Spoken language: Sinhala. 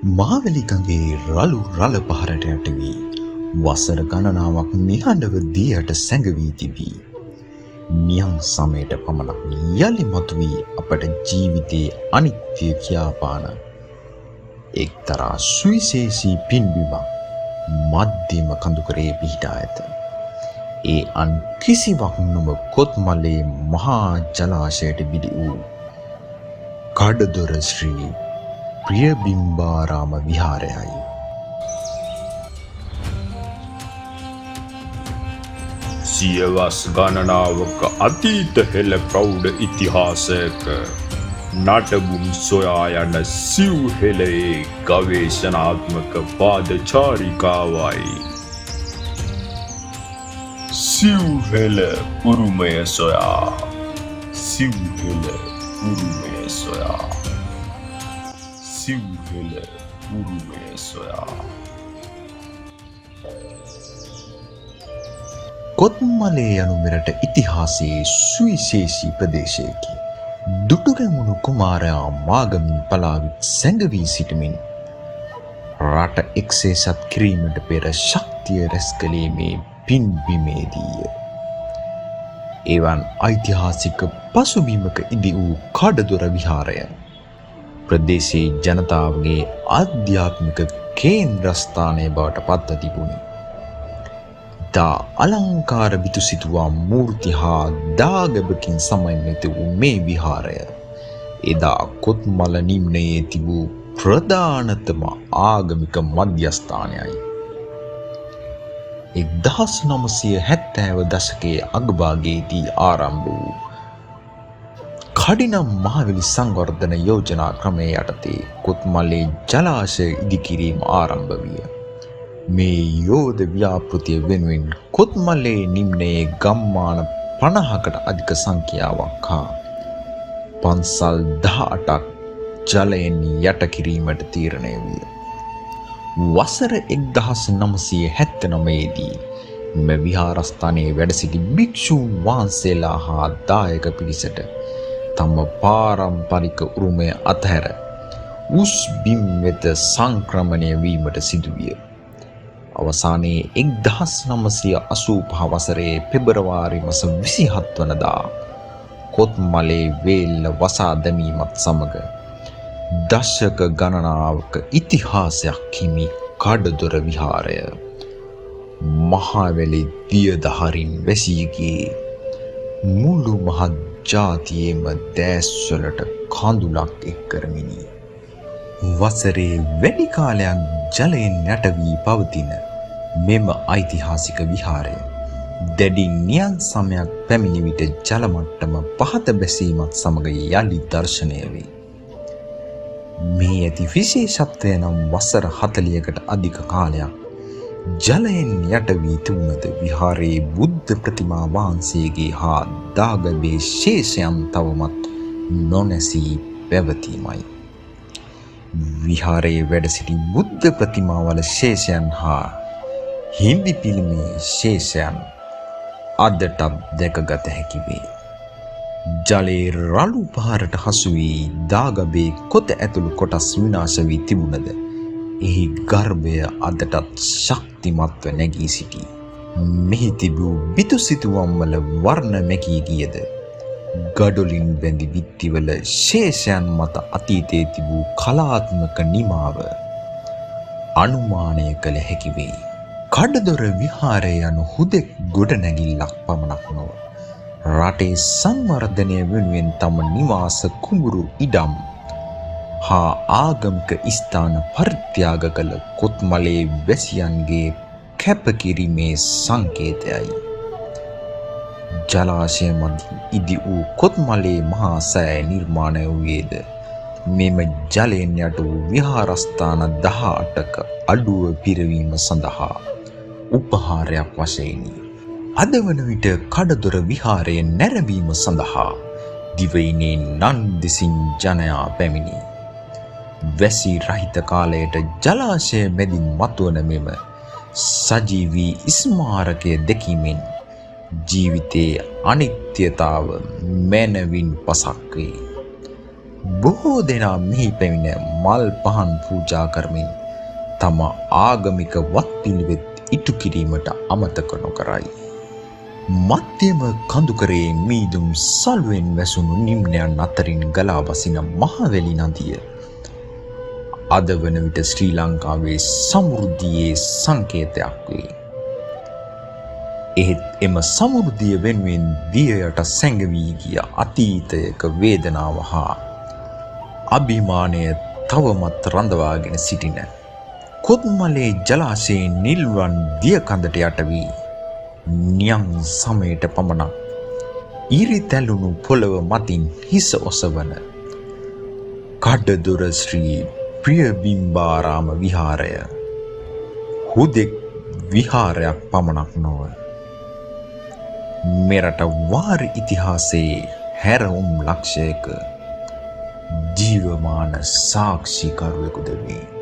මාවැලි ගඟේ රළු රළ පහරට යට වී වසර ගණනාවක් නිහඬව දියට සැඟවී තිබී. නියං සමයට පමණක් යලි මතුවී අපට ජීවිතයේ අනිත්‍ය කියාපාන එක්තරා සුවිශේෂී පින්බිමක් මධ්‍යම කඳුකරේ පිහිටා ඇත. ඒ අන් කිසිවක් නොව කොත්මලේ මහා ජලාශයට බිලි වූ කඩදොර ශ්‍රී ප්‍රියබිම්බාරාම විහාරයයි. සියවස් ගණනාවක අතීත හෙළ ප්‍රෞಢ ඉතිහාසයක නටබුන් සොයා යන සිව් හෙළයේ ගවේෂණාත්මක පාදචාරිකාවයි. සිව් හෙළ උරුමය සොයා, සිව් හෙළ උරුමය සොයා, සිව් හෙළ උරුමය සොයා. කොත්මලේ යනු මෙරට ඉතිහාසයේ සුවිශේෂී ප්‍රදේශයකි. දුටුගැමුණු කුමාරයා මාගමින් පලාවිත් සැඟවී සිටමින් රට එක්සේසත් කිරීමට පෙර ශක්තිය රැස් කළේ මේ පින්බිමේදීය. එවන් ඓතිහාසික පසුබිමක ඉදි වූ කඩදොර විහාරය ප්‍රදේශයේ ජනතාවගේ ආධ්‍යාත්මික කේන්ද්‍රස්ථානය බවට පත්ව තිබුණි. තා අලංකාර බිතුසිතුවා මූර්ති හා දාගැබකින් සමන්විත වූ මේ විහාරය එදා කොත්මල නිම්නයේ තිබූ ප්‍රධානතම ආගමික මධ්‍යස්ථානයයි. 1970 දශකයේ අගභාගයේදී ආරම්භ වූ කඩිනම් මහවැලි සංවර්ධන යෝජනා ක්‍රමය යටතේ කොත්මලේ ජලාශය ඉදිකිරීම ආරම්භ විය. මේ යෝධ ව්‍යාපෘතිය වෙනුවෙන් කොත්මලේ නිම්නයේ ගම්මාන 50කට අධික සංඛ්‍යාවක් හා පන්සල් 18ක් ජලයෙන් යට කිරීමට තීරණය විය. වසර 1979 දී මෙම විහාරස්ථානයේ වැඩ සිටි භික්ෂූන් වහන්සේලා හා දායක පිරිසට තම පාරම්පරික උරුමය අතහැර උස් බිම් වෙත සංක්‍රමණය වීමට සිදුවිය. අවසානයේ 1985 වසරේ පෙබරවාරි මාස 27 වනදා කොත්මලේ වේල්ල වසා දැමීමත් සමග දශක ගණනාවක ඉතිහාසයක් හිමි කඩදොර විහාරය මහවැලි දියදහරින් වැසී ගියේ මුළු මහත් ජාතියේම දැස්වලට කඳුලක් එක් කරමිනි. වසරේ වැඩි කාලයක් ජලයෙන් යට වී පවතින මෙම ඓතිහාසික විහාරය දැඩි නියං සමයක් පැමිණි විට ජල මට්ටම පහත බැසීමත් සමග යලි දර්ශනය වේ. මේ ඇති විශේෂත්වය නම් වසර 40කට අධික කාලයක් ජලයෙන් යට වී තිබුණද විහාරයේ බුද්ධ ප්‍රතිමා වහන්සේගේ හා දාගැබේ ශේෂයන් තවමත් නොනැසී පැවතීමයි. විහාරයේ වැඩ සිටි බුද්ධ ප්‍රතිමාවල ශේෂයන් හා හිඳි පිළිමේ ශේෂයන් අදටත් දැකගත හැකි වේ. ජලයේ රළු පහරට හසු වී දාගැබේ කොත ඇතුළු කොටස් විනාශ වී තිබුණද එහි ගර්භය අදටත් ශක්තිමත්ව නැගී සිටී. මෙහි තිබූ බිතුසිතුවම් වල වර්ණ මැකී ගියද ගඩොලින් බැඳි විත්තිවල ශේෂයන් මත අතීතයේ තිබූ කලාත්මක නිමාව අනුමානය කළ හැකි වේ. කඩදොර විහාරය යනු හුදෙක් ගොඩනැගිල්ලක් පමණක් නොව රටේ සංවර්ධනය වෙනුවෙන් තම නිවාස කුඹුරු ඉඩම් හා ආගමික ස්ථාන පරිත්‍යාග කළ කොත්මලේ වැසියන්ගේ කැපකිරීමේ සංකේතයයි. ජලාශය මැදින් ඉදි වූ කොත්මලේ මහා සෑය නිර්මාණය වූයේද මෙම ජලයෙන් යට වූ විහාරස්ථාන 18ක අඩුව පිරවීම සඳහා උපහාරයක් වශයෙනි. අද වන විට කඩදොර විහාරයේ නැරඹීම සඳහා දිවයිනේ නන් දෙසින් ජනයා පැමිණි. වැසි රහිත කාලයට ජලාශය මැදින් මතුවන මෙම සජීවී ස්මාරකය දැකීමෙන් ජීවිතයේ අනිත්‍යතාව මැනවින් පසක් වේ. බොහෝ දෙනා මෙහි පැමිණ මල් පහන් පූජා කරමින් තම ආගමික වත්පිළිවෙත් ඉටු කිරීමට අමතක නොකරයි. මධ්‍යම කඳුකරේ මීදුම් සලුවෙන් වැසුණු නිම්නයන් අතරින් ගලා බසින මහවැලි නදිය අද වන විට ශ්‍රී ලංකාවේ සමෘද්ධියේ සංකේතයක් වේ. එහෙත් එම සමෘද්ධිය වෙනුවෙන් දියයට සැඟවී ගිය අතීතයක වේදනාව හා අභිමානය තවමත් රඳවාගෙන සිටින කොත්මලේ ජලාශයේ නිල්වන් දියකඳට යට වී නියං සමයට පමණක් ඉරිතැලුණු පොළව මතින් හිස ඔසවන කඩදොර ශ්‍රී ප්‍රියබිම්බාරාම විහාරය හුදෙක් විහාරයක් පමණක් නොව මෙරට වාර ඉතිහාසයේ හැරවුම් ලක්ෂයක ජීවමාන සාක්ෂිකරුවෙකුද වේ.